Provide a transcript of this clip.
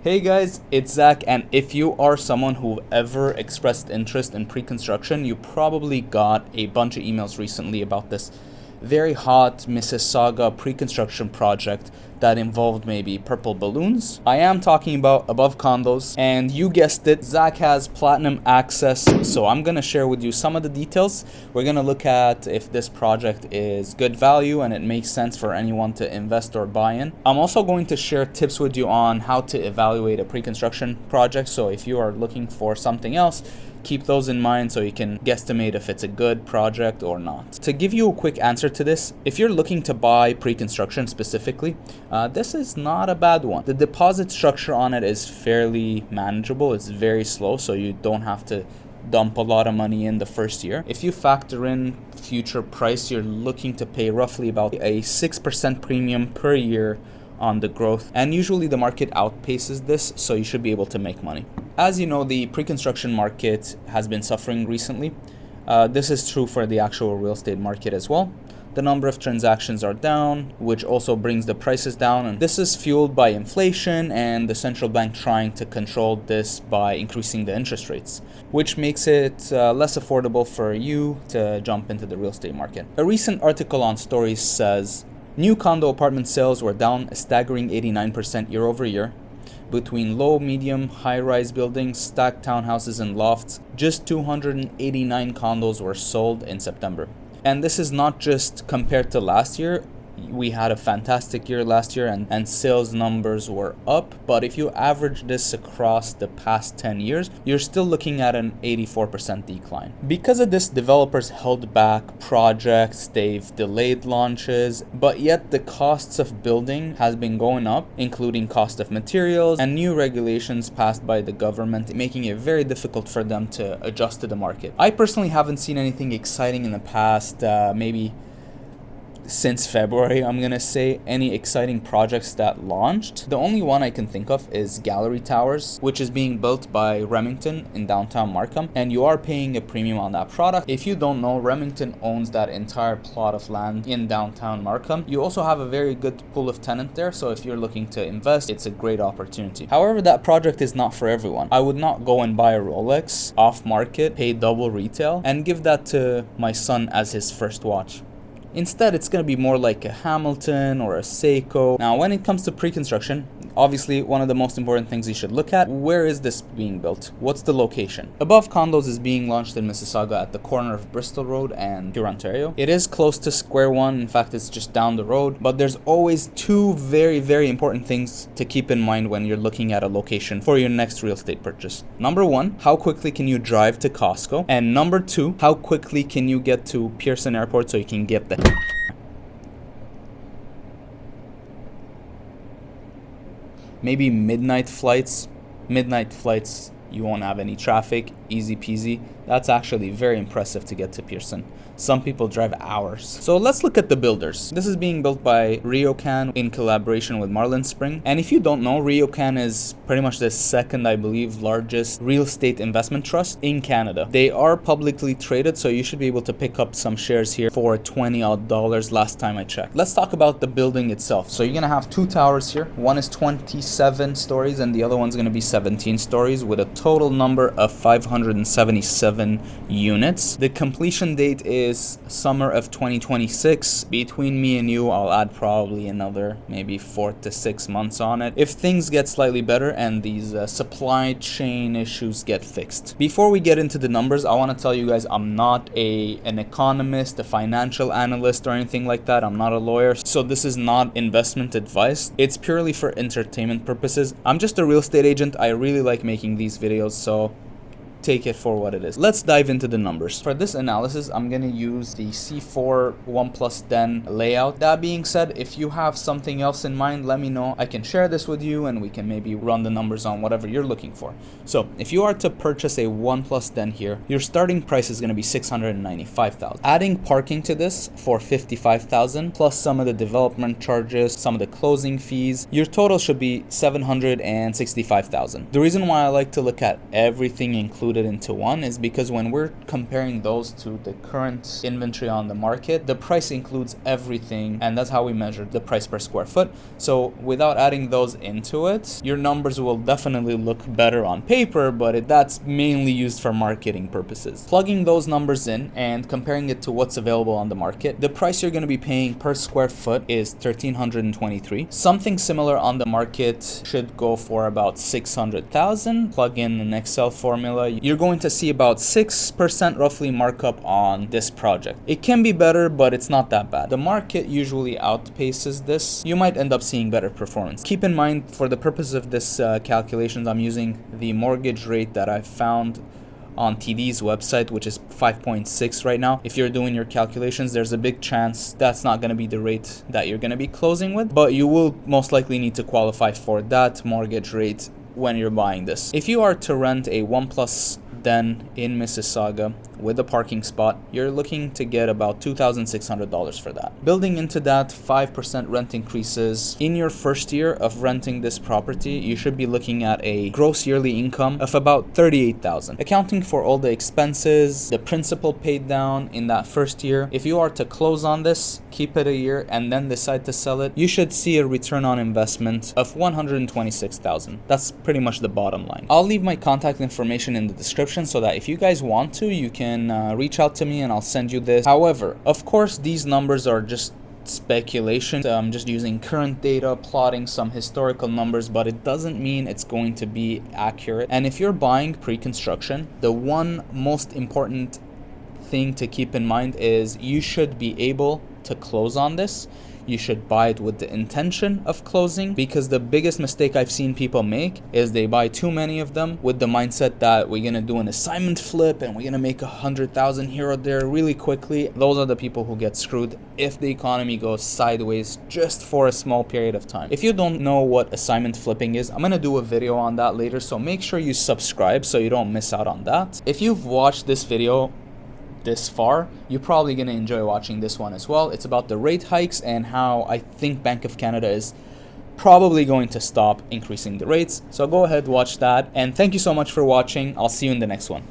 Hey guys, it's Zach, and if you are someone who ever expressed interest in pre-construction, you probably got a bunch of emails recently about this very hot Mississauga pre-construction project that involved maybe purple balloons. I am talking about Above Condos, and you guessed it, Zach has platinum access, so I'm gonna share with you some of the details. We're gonna look at if this project is good value and it makes sense for anyone to invest or buy in. I'm also going to share tips with you on how to evaluate a pre-construction project, so if you are looking for something else, keep those in mind so you can guesstimate if it's a good project or not. To give you a quick answer to this, if you're looking to buy pre-construction specifically, this is not a bad one. The deposit structure on it is fairly manageable. It's very slow, so you don't have to dump a lot of money in the first year. If you factor in future price, you're looking to pay roughly about a 6% premium per year on the growth, and usually the market outpaces this, so you should be able to make money. As you know, the pre-construction market has been suffering recently. This is true for the actual real estate market as well. The number of transactions are down, which also brings the prices down, and this is fueled by inflation and the central bank trying to control this by increasing the interest rates, which makes it less affordable for you to jump into the real estate market. A recent article on Stories says new condo apartment sales were down a staggering 89% year over year. Between low, medium, high-rise buildings, stacked townhouses, and lofts, just 289 condos were sold in September. And this is not just compared to last year. We had a fantastic year last year and sales numbers were up, but if you average this across the past 10 years, you're still looking at an 84% decline. Because of this, developers held back projects, they've delayed launches, but yet the costs of building has been going up, including cost of materials and new regulations passed by the government, making it very difficult for them to adjust to the market. I personally haven't seen anything exciting in the past, maybe since February, I'm gonna say, any exciting projects that launched. The only one I can think of is Gallery Towers, which is being built by Remington in downtown Markham, and you are paying a premium on that product. If you don't know, Remington owns that entire plot of land in downtown Markham. You also have a very good pool of tenant there, so if you're looking to invest, it's a great opportunity. However, that project is not for everyone. I would not go and buy a Rolex off market, pay double retail, and give that to my son as his first watch. Instead, it's going to be more like a Hamilton or a Seiko. Now, when it comes to pre-construction, obviously one of the most important things you should look at, where is this being built? What's the location? Above Condos is being launched in Mississauga at the corner of Bristol Road and Hurontario. It is close to Square One. In fact, it's just down the road. But there's always two very important things to keep in mind when you're looking at a location for your next real estate purchase. Number one, how quickly can you drive to Costco? And number two, how quickly can you get to Pearson Airport so you can get the maybe midnight flights, you won't have any traffic, easy peasy. That's actually very impressive to get to Pearson. Some people drive hours. So let's look at the builders. This is being built by RioCan in collaboration with Marlin Spring. And if you don't know, RioCan is pretty much the second, I believe, largest real estate investment trust in Canada. They are publicly traded, so you should be able to pick up some shares here for $20 odd last time I checked. Let's talk about the building itself. So you're gonna have two towers here. One is 27 stories and the other one's gonna be 17 stories with a total number of 577 units. The completion date is summer of 2026. Between me and you, I'll add probably another maybe 4 to 6 months on it if things get slightly better and these supply chain issues get fixed. Before we get into the numbers, I want to tell you guys I'm not an economist, a financial analyst, or anything like that. I'm not a lawyer, so this is not investment advice. It's purely for entertainment purposes. I'm just a real estate agent. I really like making these videos, so take it for what it is. Let's dive into the numbers. For this analysis, I'm going to use the C4 1+ Den layout. That being said, if you have something else in mind, let me know. I can share this with you and we can maybe run the numbers on whatever you're looking for. So if you are to purchase a 1+ Den here, your starting price is going to be $695,000. Adding parking to this for $55,000 plus some of the development charges, some of the closing fees, your total should be $765,000. The reason why I like to look at everything included included into one is because when we're comparing those to the current inventory on the market, the price includes everything, and that's how we measure the price per square foot. So without adding those into it, your numbers will definitely look better on paper, but that's mainly used for marketing purposes. Plugging those numbers in and comparing it to what's available on the market, the price you're going to be paying per square foot is $1,323. Something similar on the market should go for about $600,000. Plug in an Excel formula, you're going to see about 6% roughly markup on this project. It can be better, but it's not that bad. The market usually outpaces this. You might end up seeing better performance. Keep in mind, for the purpose of this calculations, I'm using the mortgage rate that I found on TD's website, which is 5.6 right now. If you're doing your calculations, there's a big chance that's not going to be the rate that you're going to be closing with, but you will most likely need to qualify for that mortgage rate when you're buying this. If you are to rent a 1+ den in Mississauga with a parking spot, you're looking to get about $2,600 for that. Building into that 5% rent increases, in your first year of renting this property, you should be looking at a gross yearly income of about $38,000. Accounting for all the expenses, the principal paid down in that first year, if you are to close on this, keep it a year, and then decide to sell it, you should see a return on investment of $126,000. That's pretty much the bottom line. I'll leave my contact information in the description so that if you guys want to, you can reach out to me and I'll send you this. However, of course, these numbers are just speculation. I'm just using current data, plotting some historical numbers, but it doesn't mean it's going to be accurate. And if you're buying pre-construction, the one most important thing to keep in mind is you should be able to close on this. You should buy it with the intention of closing, because the biggest mistake I've seen people make is they buy too many of them with the mindset that we're gonna do an assignment flip and we're gonna make 100,000 here or there really quickly. Those are the people who get screwed if the economy goes sideways just for a small period of time. If you don't know what assignment flipping is, I'm gonna do a video on that later, so make sure you subscribe so you don't miss out on that. If you've watched this video this far, you're probably going to enjoy watching this one as well. It's about the rate hikes and how I think Bank of Canada is probably going to stop increasing the rates. So go ahead, watch that, and thank you so much for watching. I'll see you in the next one.